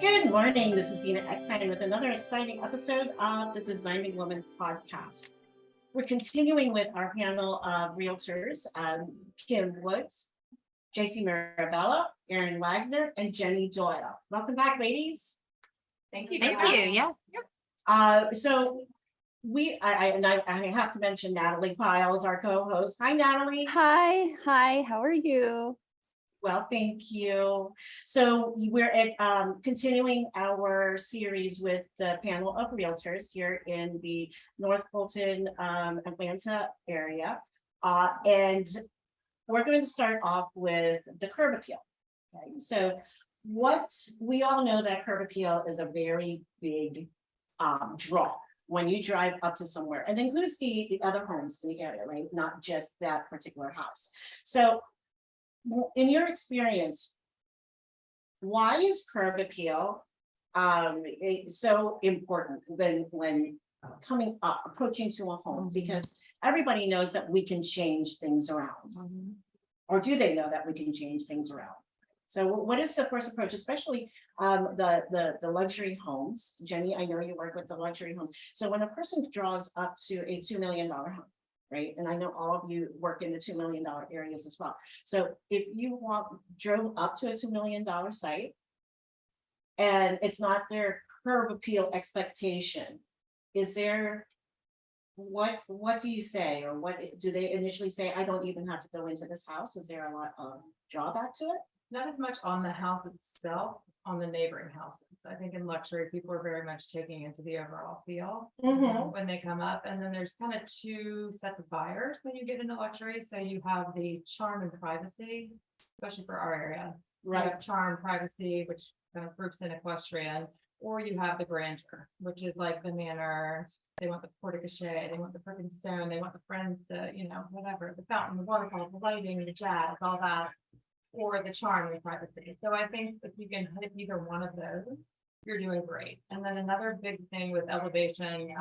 Good morning. This is Dinna Eckstein with another exciting episode of the Designing Woman podcast. We're continuing with our panel of realtors, Kim Wimbs, Jaycie Mirabella, Erin Waggener, and Jenny Doyle. Welcome back, ladies. Thank you. Thank you. Yeah. So I have to mention Natalie Piles, our co-host. Hi, Natalie. Hi, how are you? Well, thank you. So we're continuing our series with the panel of realtors here in the North Fullton, Atlanta area. And we're going to start off with the curb appeal. Okay, so what we all know that curb appeal is a very big draw when you drive up to somewhere, and includes the other homes in the area, right? Not just that particular house. So in your experience, why is curb appeal so important when approaching to a home? Because everybody knows that we can change things around, or do they know that we can change things around? So what is the first approach, especially the luxury homes? Jenny, I know you work with the luxury homes. So when a person draws up to a $2 million home, right? And I know all of you work in the $2 million areas as well. So if you drove up to a $2 million site and it's not their curb appeal expectation, is there, what do you say? Or what do they initially say? I don't even have to go into this house. Is there a lot of drawback to it? Not as much on the house itself, on the neighboring houses. I think in luxury, people are very much taking into the overall feel when they come up. And then there's kind of two sets of buyers when you get into luxury. So you have the charm and privacy, especially for our area. Right. You have charm, privacy, which kind of groups in equestrian, or you have the grandeur, which is like the manor. They want the porte cochere, they want the freaking stone, they want the friends to, whatever, the fountain, the waterfall, the lighting, the jazz, all that. Or the charm and privacy. So I think if you can hit either one of those, you're doing great. And then another big thing with elevation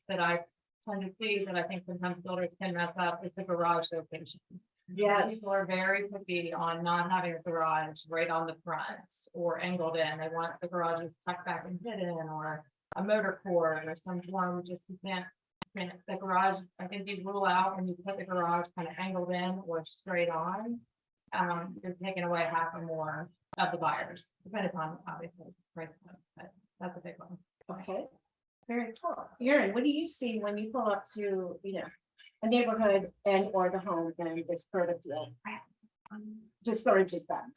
that I tend to see that I think sometimes builders can mess up is the garage location. Yes. People are very picky on not having a garage right on the front or angled in. They want the garages tucked back and hidden, or a motor court or some form. Just you can't the garage. I think you rule out when you put the garage kind of angled in or straight on. You're taking away half or more of the buyers, depending on obviously price point, but that's a big one. Okay, very cool. Erin, what do you see when you pull up to a neighborhood and or the home and this curb appeal discourages them?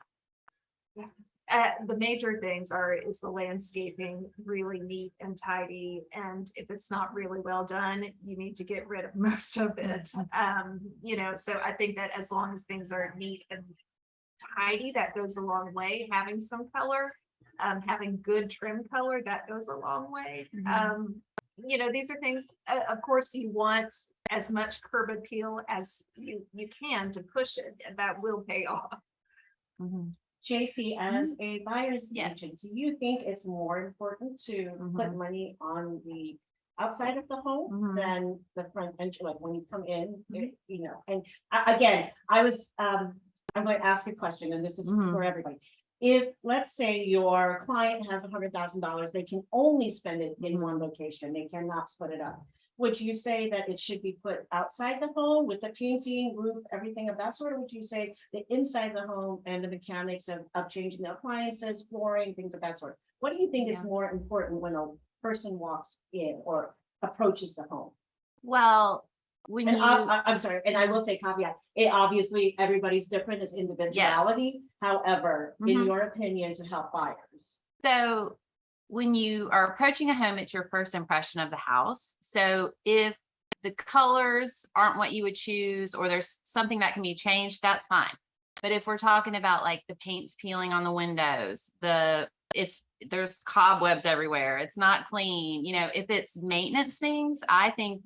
The major things is the landscaping really neat and tidy, and if it's not really well done, you need to get rid of most of it. So I think that as long as things are neat and tidy, that goes a long way. Having some color, having good trim color, that goes a long way. These are things, of course, you want as much curb appeal as you can to push it, and that will pay off. Jaycie, as a buyer's agent, do you think it's more important to put money on the outside of the home than the front entry, like when you come in, and again, I'm going to ask a question, and this is for everybody. If, let's say, your client has $100,000, they can only spend it in one location, they cannot split it up. Would you say that it should be put outside the home with the painting, roof, everything of that sort? Or would you say the inside the home and the mechanics of changing the appliances, flooring, things of that sort? What do you think is more important when a person walks in or approaches the home? Well, I'm sorry, and I will say caveat, it obviously everybody's different, it's individuality. However, in your opinion, to help buyers. So when you are approaching a home, it's your first impression of the house. So if the colors aren't what you would choose, or there's something that can be changed, that's fine. But if we're talking about like the paint's peeling on the windows, there's cobwebs everywhere, it's not clean, if it's maintenance things, I think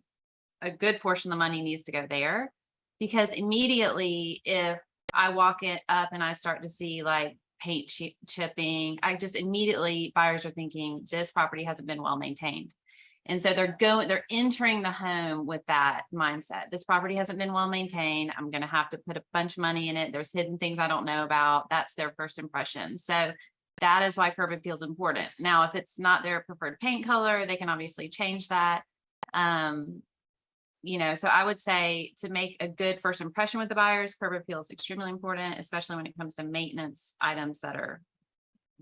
a good portion of the money needs to go there, because immediately if I walk it up and I start to see like paint chipping, I just immediately, buyers are thinking this property hasn't been well maintained. And so they're entering the home with that mindset. This property hasn't been well maintained. I'm going to have to put a bunch of money in it. There's hidden things I don't know about. That's their first impression. So that is why curb appeal is important. Now, if it's not their preferred paint color, they can obviously change that. So I would say to make a good first impression with the buyers, curb appeal is extremely important, especially when it comes to maintenance items that are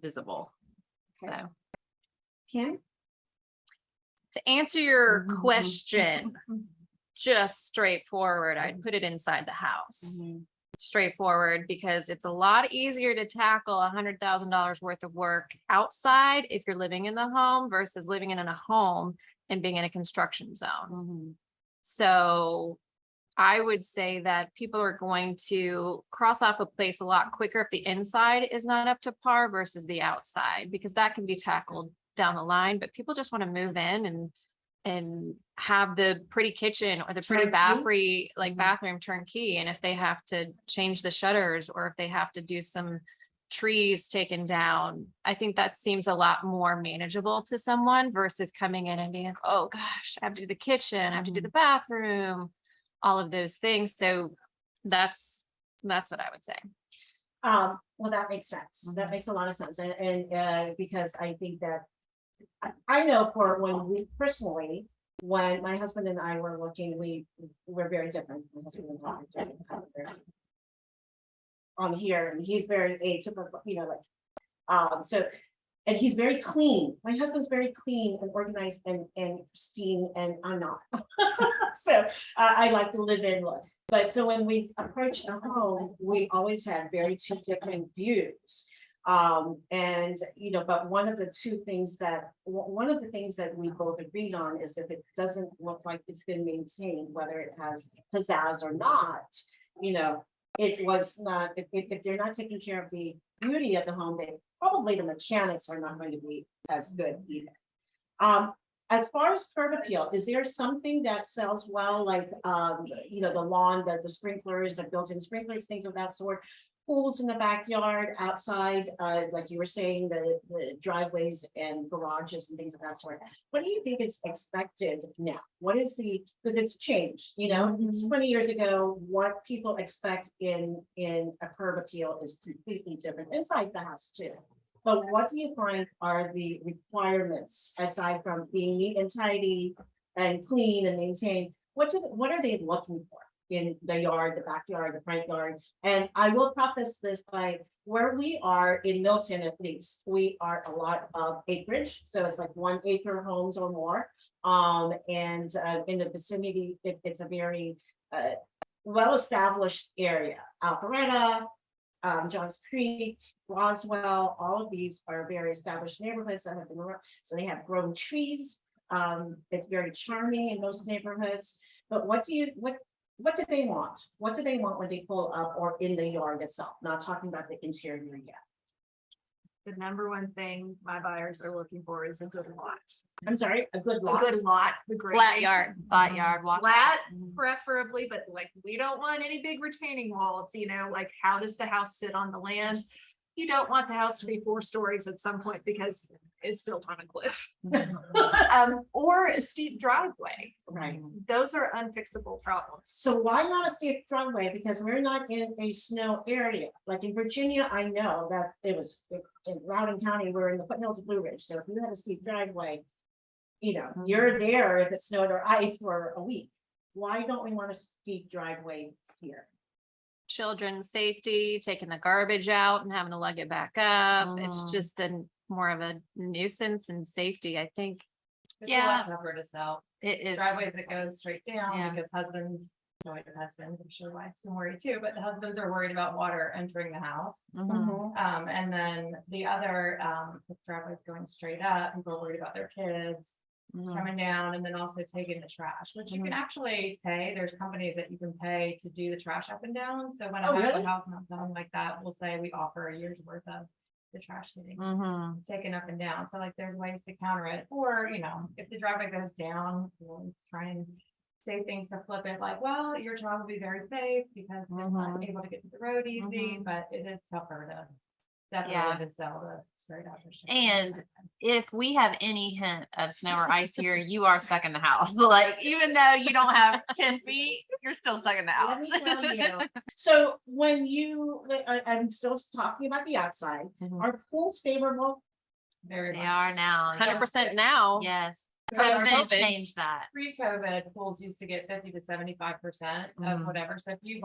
visible. Okay. So Kim? To answer your question, just straightforward, I'd put it inside the house. Straightforward, because it's a lot easier to tackle $100,000 worth of work outside if you're living in the home versus living in a home and being in a construction zone. So I would say that people are going to cross off a place a lot quicker if the inside is not up to par versus the outside, because that can be tackled down the line. But people just want to move in and have the pretty kitchen or the pretty bathroom turnkey. And if they have to change the shutters or if they have to do some trees taken down, I think that seems a lot more manageable to someone versus coming in and being like, oh gosh, I have to do the kitchen, I have to do the bathroom, all of those things. So that's what I would say. Well, that makes sense. That makes a lot of sense. And because I think that I know for when my husband and I were looking, we're very different. My husband and I are very on here, and he's very atypical, so, and he's very clean. My husband's very clean and organized and pristine, and I'm not. So I like to live in look. But so when we approach a home, we always had two different views. But one of the things that we both agreed on is if it doesn't look like it's been maintained, whether it has pizzazz or not, it was not, if they're not taking care of the beauty of the home, probably the mechanics are not going to be as good either. As far as curb appeal, is there something that sells well, like, the lawn, the sprinklers, the built-in sprinklers, things of that sort? Pools in the backyard, outside, like you were saying, the driveways and garages and things of that sort. What do you think is expected now? What is because it's changed, 20 years ago, what people expect in a curb appeal is completely different inside the house too. But what do you find are the requirements aside from being neat and tidy and clean and maintained? What are they looking for in the yard, the backyard, the front yard? And I will preface this by where we are in Milton, at least, we are a lot of acreage. So it's like 1 acre homes or more. In the vicinity, it's a very well-established area. Alpharetta, Johns Creek, Roswell, all of these are very established neighborhoods that have been around. So they have grown trees. It's very charming in most neighborhoods. But what do they want? What do they want when they pull up or in the yard itself? Not talking about the interior yet. The number one thing my buyers are looking for is a good lot. I'm sorry, a good lot. A good lot, the great. Flat yard, walk. Flat, preferably, but we don't want any big retaining walls, how does the house sit on the land? You don't want the house to be 4 stories at some point because it's built on a cliff. Or a steep driveway. Right. Those are unfixable problems. So why not a steep driveway? Because we're not in a snow area. Like in Virginia, I know that it was in Loudoun County, we're in the foothills of Blue Ridge. So if you had a steep driveway, you're there if it snowed or ice for a week. Why don't we want a steep driveway here? Children's safety, taking the garbage out and having to lug it back up. It's just more of a nuisance and safety, I think. It's Yeah. a lot tougher to sell. It is. Driveways that go straight down Yeah. because husbands, I'm sure wives can worry too, but the husbands are worried about water entering the house. And then the other, driveways going straight up, people are worried about their kids coming down, and then also taking the trash, which you can actually pay. There's companies that you can pay to do the trash up and down. So when I have a house not done like that, we'll say we offer a year's worth of the trash getting taken up and down. So like there's ways to counter it. Or, if the driveway goes down, we'll try and say things to flip it like, well, your child will be very safe because it's not able to get to the road easy, but it is tougher definitely live and sell the straight out. And if we have any hint of snow or ice here, you are stuck in the house. Like, even though you don't have 10 feet, you're still stuck in the Let house. me tell you. So when I'm still talking about the outside, Mhm. are pools favorable? Very They much. are now. 100% now. Yes. Post COVID COVID. changed that. Pre-COVID, pools used to get 50 to 75% of Mhm. whatever. So if you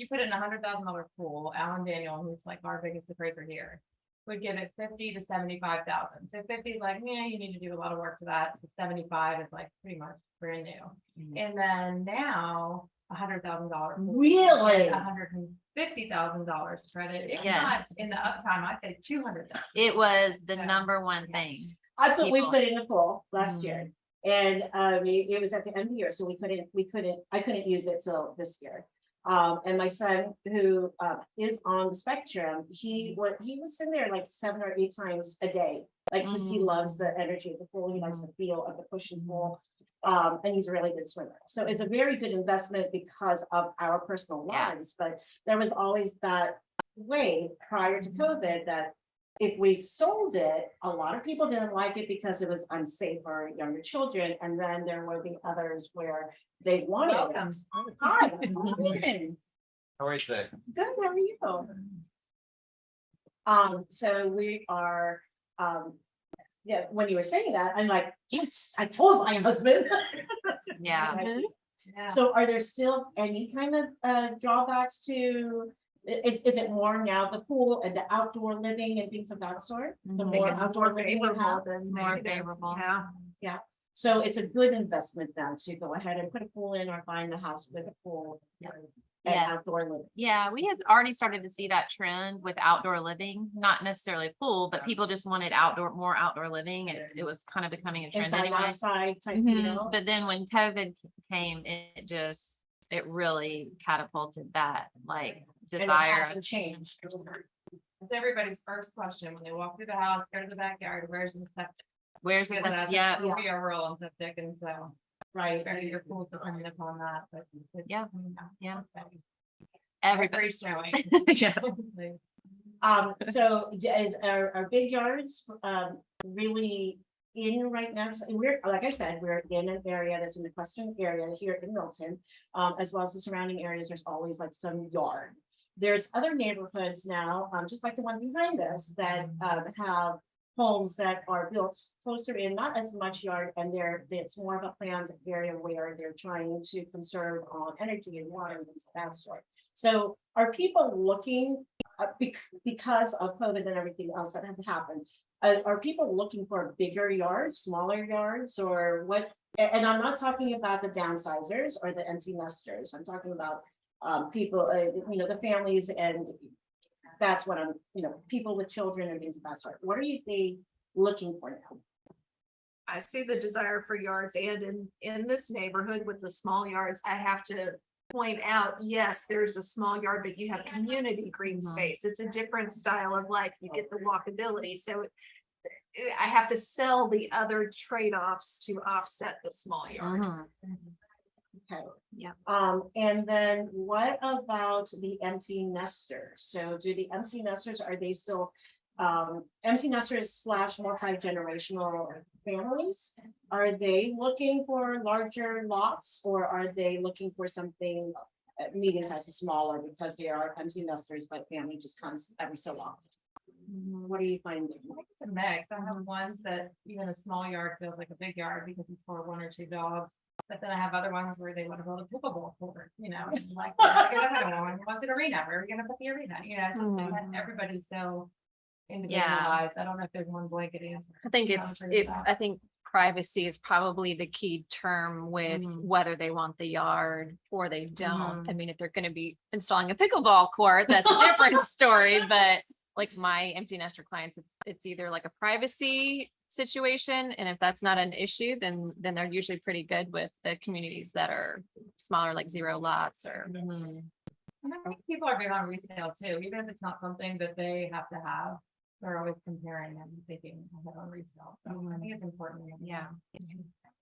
put in $100,000 pool, Alan Daniel, who's like our biggest appraiser here, would give it 50 to 75,000. So 50 is like, yeah, you need to do a lot of work to that. So 75 is like pretty much brand new. Mhm. And then now $100,000. Really? $150,000 credit. If Yes. not in the uptime, I'd say 200,000. It was the Yeah. number one thing. We People. put in a pool last Mhm. year. And it was at the end of the year, so I couldn't use it till this year. And my son, who is on the spectrum, he was in there like 7 or 8 times a day. Like, because he loves the energy of the pool, he likes the feel of the push and pull. And he's a really good swimmer. So it's a very good investment because of our personal Yeah. lives. But there was always that way prior to COVID that if we sold it, a lot of people didn't like it because it was unsafe for younger children. And then there were the others where they wanted Welcome. it. Hi, come in. How are you today? Good, how are you? So we are, yeah, when you were saying that, I'm like, yes, I told my husband. Yeah. Yeah. So are there still any kind of drawbacks to, is it more now the pool and the outdoor living and things of that sort? The Mhm. more It's outdoor more living you favorable have? than It's more negative. favorable. Yeah. So it's a good investment then to go ahead and put a pool in or find a house with a pool. And Yes. outdoor living. Yeah, we had already started to see that trend with outdoor living, not necessarily a pool, but people just wanted more outdoor living, and it was kind of becoming a trend Inside, anyway. outside type Mhm. deal. But then when COVID came, it really catapulted that like And it desire. hasn't changed. It's everybody's first question when they walk through the house, go to the backyard, where's the septic? Where's the, yeah, We are rural and septic, and so Right. very your pool's dependent upon that, but. Yeah. Yeah. Every everybody. showing. Yeah. So is our big yards, really in right now? So we're, like I said, we're in an area that's in the western area here in Milton, as well as the surrounding areas. There's always like some yard. There's other neighborhoods now, just like the one behind us, that have homes that are built closer in, not as much yard, and it's more of a planned area where they're trying to conserve on energy and water and things of that sort. So are people looking, because of COVID and everything else that have happened, are people looking for bigger yards, smaller yards, or what? And I'm not talking about the downsizers or the empty nesters. I'm talking about people, the families, and that's what I'm, people with children and things of that sort. What are they looking for now? I see the desire for yards, and in this neighborhood with the small yards, I have to point out, yes, there's a small yard, but you have community green space. It's a different style of life. You get the walkability. So I have to sell the other trade-offs to offset the small yard. Mhm. Okay. Yeah. And then what about the empty nesters? So do the empty nesters, are they still empty nesters / multi-generational families? Are they looking for larger lots, or are they looking for something medium size to smaller, because they are empty nesters, but family just comes every so often? What are you finding? I think it's a mix. I have ones that even a small yard feels like a big yard because it's for 1 or 2 dogs. But then I have other ones where they want to build a pickleball court, like, where are we gonna have one? What's an arena? Where are we gonna put the arena? Everybody's so individualized. I don't know if there's one blanket answer. I think don't agree with that. I think privacy is probably the key term with whether they want the yard or they don't. I mean, if they're gonna be installing a pickleball court, that's a different story, but like my empty nester clients, it's either like a privacy situation, and if that's not an issue, then they're usually pretty good with the communities that are smaller, like 0 lots or. And I think people are big on resale too, even if it's not something that they have to have. They're always comparing and thinking ahead on resale. So I think it's important. Yeah.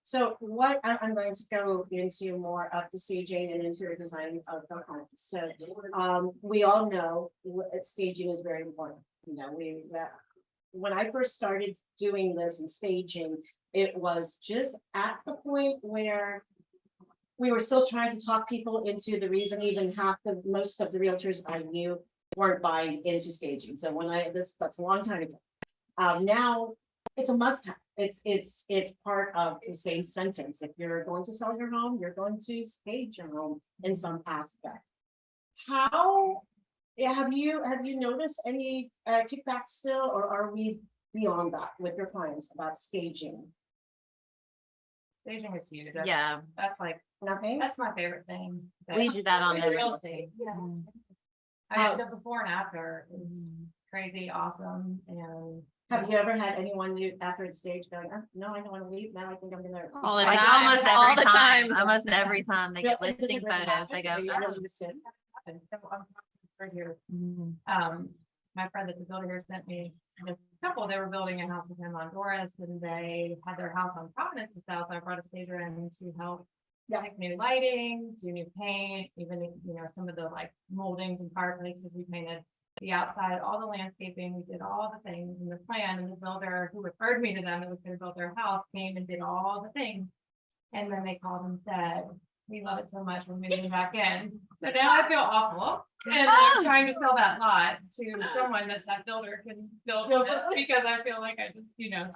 So what I'm going to go into more of the staging and interior design of the homes. So we all know staging is very important. when I first started doing this and staging, it was just at the point where we were still trying to talk people into the reason. Even most of the realtors I knew weren't buying into staging. So that's a long time ago. Now it's a must have. It's part of the same sentence. If you're going to sell your home, you're going to stage your home in some aspect. How have you noticed any kickbacks still, or are we beyond that with your clients about staging? Staging is huge. Yeah, That's like, Nothing? that's my favorite thing. we do that on Real everything. estate. Yeah. I mean, the before and after is crazy, awesome, and Have you ever had anyone you after it's staged going, "Oh, no, I don't want to leave now, I think I'm gonna." All the Like time, almost all every the time, time. almost every time they get Does it listing really photos, happen? they go, They "Oh." really just sit? and so I'm right here. Mhm. My friend that's a builder here sent me a couple, they were building a house with him on Doris, and they had their house on Providence to sell, so I brought a stager in to help. Like new lighting, do new paint, even, some of the like moldings and fireplaces, we painted the outside, all the landscaping, we did all the things in the plan, and the builder who referred me to them that was gonna build their house came and did all the things. And then they called and said, we love it so much, we're moving back in. So now I feel awful, and I'm trying to sell that lot to someone that builder can build with, because I feel like I just,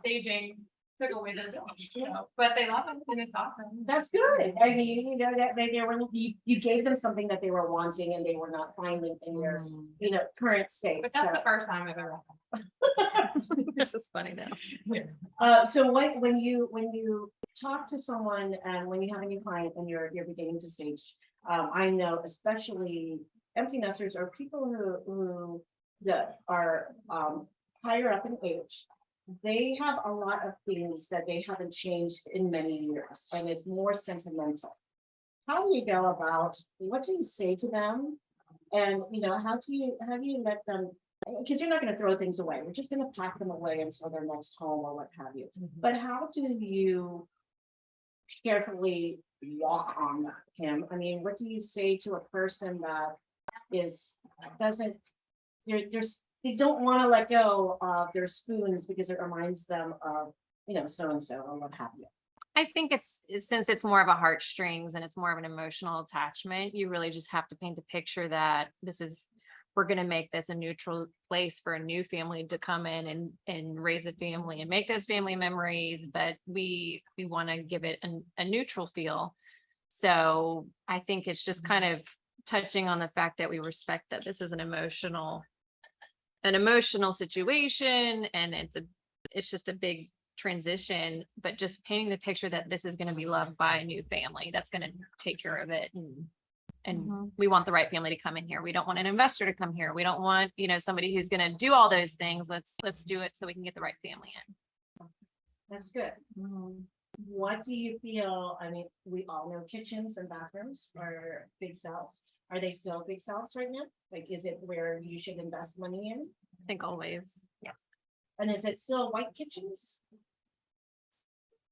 staging took away their job, but they love it and it's awesome. That's good. I mean, that you gave them something that they were wanting and they were not finding in your, current state. But that's the first time I've ever. It's just funny though. So when you talk to someone and when you have a new client and you're beginning to stage, I know especially empty nesters or people who that are higher up in age, they have a lot of things that they haven't changed in many years, and it's more sentimental. How do you go about, what do you say to them? And how do you let them, because you're not going to throw things away, we're just going to pack them away until their next home or what have you. But how do you carefully walk on that, Kim? I mean, what do you say to a person that they don't want to let go of their spoons because it reminds them of, so-and-so or what have you? I think since it's more of a heartstrings and it's more of an emotional attachment, you really just have to paint the picture that we're going to make this a neutral place for a new family to come in and raise a family and make those family memories. But we want to give it a neutral feel. So I think it's just kind of touching on the fact that we respect that this is an emotional situation, and it's just a big transition, but just painting the picture that this is going to be loved by a new family that's going to take care of it, and we want the right family to come in here. We don't want an investor to come here. We don't want somebody who's going to do all those things. Let's do it so we can get the right family in. That's good. What do you feel? I mean, we all know kitchens and bathrooms are big sells. Are they still big sells right now? Like, is it where you should invest money in? I think always, yes. And is it still white kitchens?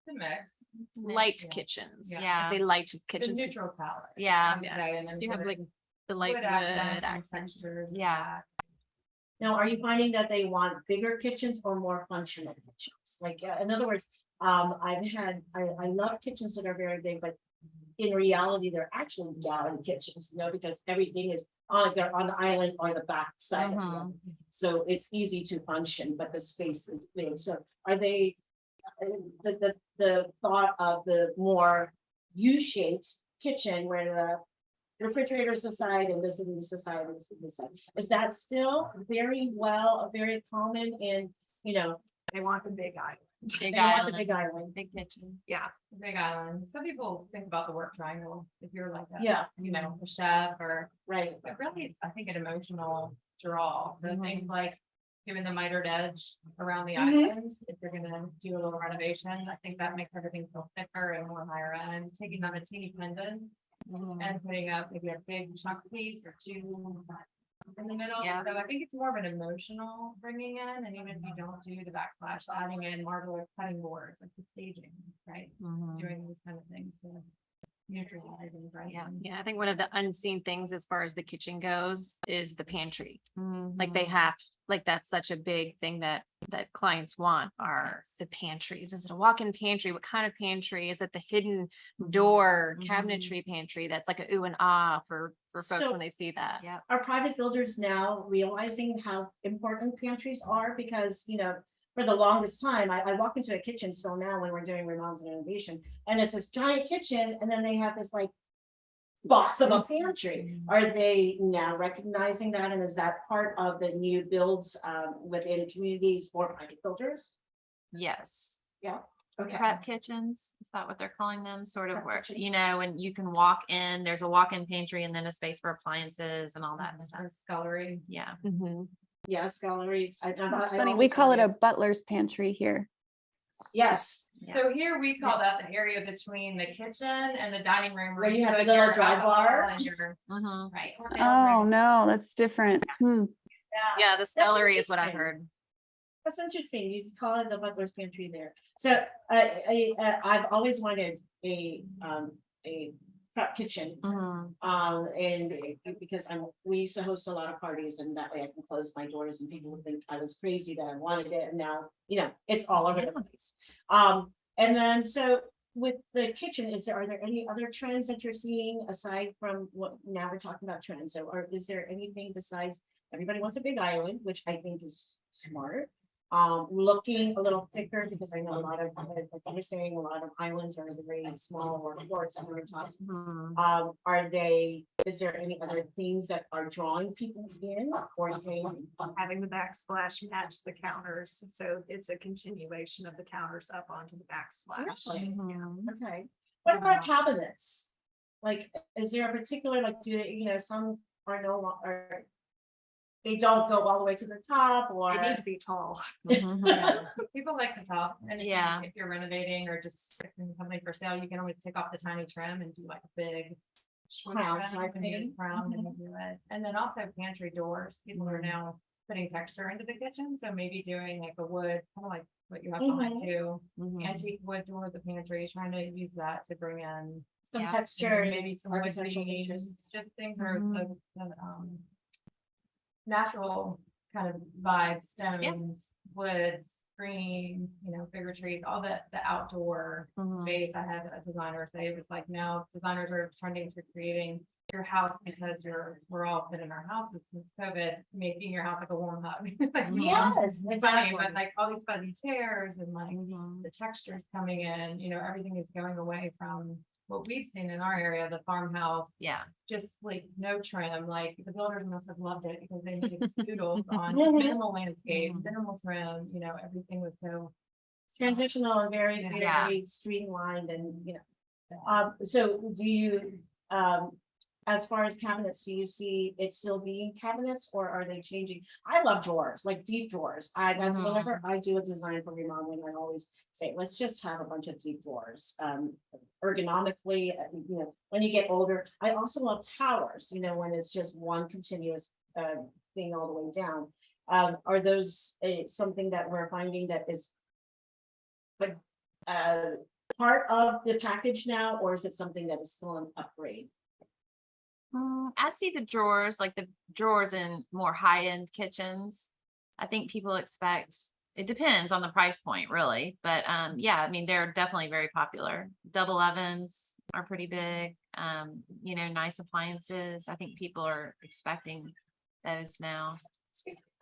The mix. Light Yeah. kitchens. Yeah. Yeah. I'd say light The kitchens. neutral palette. Yeah. I would say, and then You have wood- like the light wood accents and accent. textures. Yeah. Now, are you finding that they want bigger kitchens or more functional kitchens? Like, in other words, I love kitchens that are very big, but in reality, they're actually gallon kitchens, because everything is on the island or the back side. Of it. So it's easy to function, but the space is big. So are they, the thought of the more U-shaped kitchen where the refrigerator's aside and this is the side and this is the side, is that still very common in, They want the big island. Big they want the island, big island? big kitchen. Yeah. Big island. Some people think about the work triangle, if you're like a, Yeah, a chef or, right. but really it's, I think, an emotional draw. So things like doing the mitered edge around the island, if you're gonna do a little renovation, I think that makes everything feel thicker and more higher end. Taking on the teeny pendants and putting up maybe a big chunk piece or two in the middle. Yeah. So I think it's more of an emotional bringing in, and even if you don't do the backsplash, adding in marble or cutting boards, like the staging, right? Doing these kind of things to neutralize and brighten. Yeah. I think one of the unseen things as far as the kitchen goes is the pantry. Like they have, like that's such a big thing that clients want are the pantries. Is it a walk-in pantry? What kind of pantry? Is it the hidden door cabinetry pantry? That's like a ooh and ah for folks So- when they see that. Yeah. Are private builders now realizing how important pantries are? Because, for the longest time, I walk into a kitchen still now when we're doing remodels and renovation, and it's this giant kitchen, and then they have this like box of a pantry. Are they now recognizing that, and is that part of the new builds within communities for private builders? Yes. Okay. Prep kitchens, is that what they're calling them? Sort of Prep where, kitchens. and you can walk in, there's a walk-in pantry and then a space for appliances and all that stuff. Or scullery. Yeah. Yes, galleries. That's funny. We call it a butler's pantry here. Yes. Yeah. So here we call that the area between the kitchen and the dining room. Where you have put the little your dry alcohol bar. and your- Mhm. Right. Oh, no, that's different. Yeah, the scullery is what I've interesting. heard. That's interesting. You call it the butler's pantry there. So I've always wanted a prep kitchen. Mhm. Because we used to host a lot of parties, and that way I can close my doors and people would think I was crazy that I wanted it, and now, it's all over the place. And then, so with the kitchen, are there any other trends that you're seeing aside from what, now we're talking about trends, is there anything besides, everybody wants a big island, which I think is smart. Looking a little thicker, because I know a lot of, like you were saying, a lot of islands are very small or courts on the tops. Mhm. Is there any other things that are drawing people in, or saying? Having the backsplash match the counters, so it's a continuation of the counters up onto the backsplash. Really? Mhm. Okay, what about cabinets? Like, is there a particular, like, some are no longer, they don't go all the way to the top, or? They need to be tall. Mhm. Yeah, people like the top, and Yeah. if you're renovating or just fixing something for sale, you can always take off the tiny trim and do like a big Crown trim type and do the thing. crown and do it. And then also pantry doors, people are now putting texture into the kitchen, so maybe doing like a wood, kind of like what you have behind you, Mhm. antique wood door of the pantry, trying to use that to bring in Some Yeah. texture, maybe some wood architectural features. beams, just things that are Mhm. natural kind of vibes, stones, woods, green, bigger trees, all the outdoor Mhm. space. I had a designer say it was like now designers are trending to creating your house because we're all been in our houses since COVID, making your house like a warm hug. Like, Yes, funny, exactly. but like all these fuzzy chairs and like Mhm. the textures coming in, everything is going away from what we've seen in our area, the farmhouse, Yeah. just like no trim, like the builders must have loved it because they made doodles on minimal landscape, Mhm. minimal trim, everything was so. Transitional and very, Yeah. very streamlined, and, so do you, as far as cabinets, do you see it still being cabinets, or are they changing? I love drawers, like deep drawers. That's Mhm. whenever I do a design for remodeling, I always say, let's just have a bunch of deep drawers. Ergonomically, when you get older, I also love towers, when it's just one continuous, thing all the way down. Are those, something that we're finding that is but part of the package now, or is it something that is still an upgrade? I see the drawers, like the drawers in more high-end kitchens. I think people expect, it depends on the price point, really. But yeah, I mean, they're definitely very popular. Double ovens are pretty big. Nice appliances. I think people are expecting those now.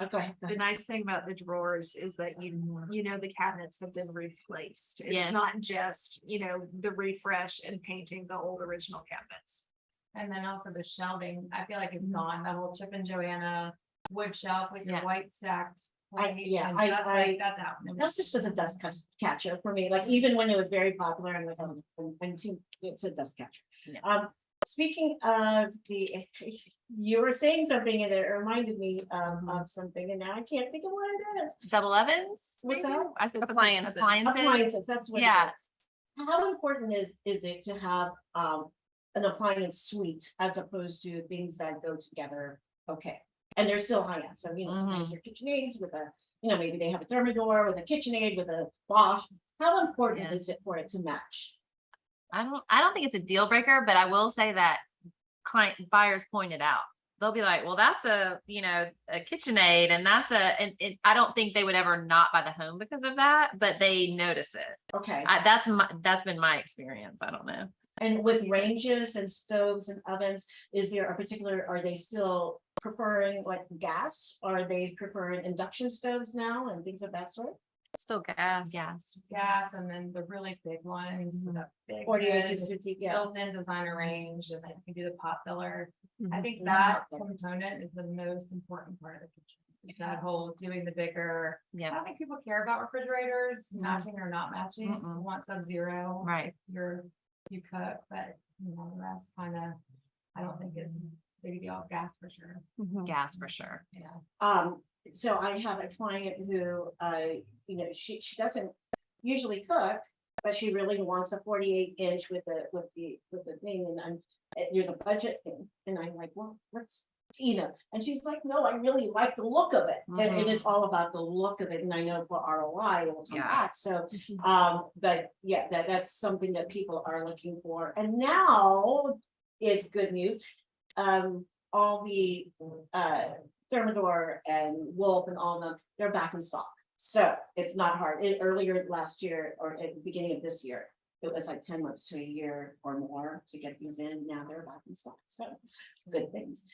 Okay. The nice thing about the drawers is that the cabinets have been replaced. It's Yes. not just, the refresh and painting the old original cabinets. And then also the shelving, I feel like it's gone, the whole Chip and Joanna wood shelf with your Yeah. white stacked. I- plate, yeah, and I- that's I- like, that's out. That's just as a dust catcher for me, like even when it was very popular, I'm like, it's a dust catcher. Yeah. Speaking of you were saying something and it reminded me of something, and now I can't think of what it is. Double ovens? What's maybe? that? I said Appliances. Appliances, that's what it Yeah. is. How important is it to have an appliance suite as opposed to things that go together? Okay, and they're still high end, so nicer KitchenAids with a, maybe they have a Thermador with a KitchenAid with a Bosch. How important Yeah. is it for it to match? I don't think it's a deal breaker, but I will say that buyers pointed out they'll be like, well, that's a KitchenAid, and and I don't think they would ever not buy the home because of that, but they notice it. Okay. That's been my experience. I don't know. And with ranges and stoves and ovens, is there a particular, are they still preferring like gas? Are they preferring induction stoves now and things of that sort? Still gas. Gas, and then the really big ones with a big 48 hood, to 50, yeah. built-in designer range, and then you can do the pot filler. I think Yeah. that component is the most important part of the kitchen. Is that whole doing the bigger. I Yeah. don't think people care about refrigerators, Mhm. matching or not matching. Mm-mm. You want Sub-Zero. Right. You cook, but the rest kind of, I don't think it's a big deal. Gas for sure. Gas for sure. Yeah. So I have a client who, she doesn't usually cook, but she really wants a 48-inch with the thing, and there's a budget thing, and I'm like, well, let's, and she's like, no, I really like the look of it, and it is all about the look of it, and I know for ROI it will come Yeah. back. So, but yeah, that's something that people are looking for, and now it's good news. All the Thermador and Wolf and all of them, they're back in stock. So it's not hard. Earlier last year or at the beginning of this year, it was like 10 months to a year or more to get these in. Now they're back in stock. So good things.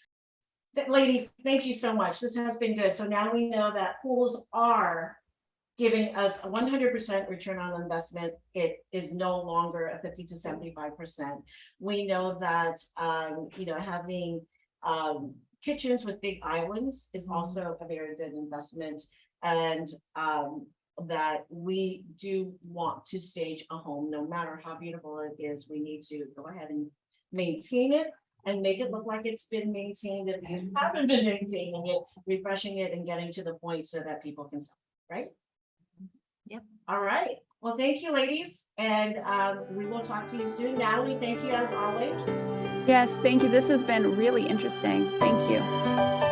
Ladies, thank you so much. This has been good. So now we know that pools are giving us a 100% return on investment. It is no longer a 50 to 75%. We know that, having kitchens with big islands is also a very good investment, and that we do want to stage a home, no matter how beautiful it is. We need to go ahead and maintain it and make it look like it's been maintained. If you haven't been maintaining it, refreshing it and getting to the point so that people can sell, right? Yep. All right. Well, thank you, ladies, and we will talk to you soon. Natalie, thank you as always. Yes, thank you. This has been really interesting. Thank you.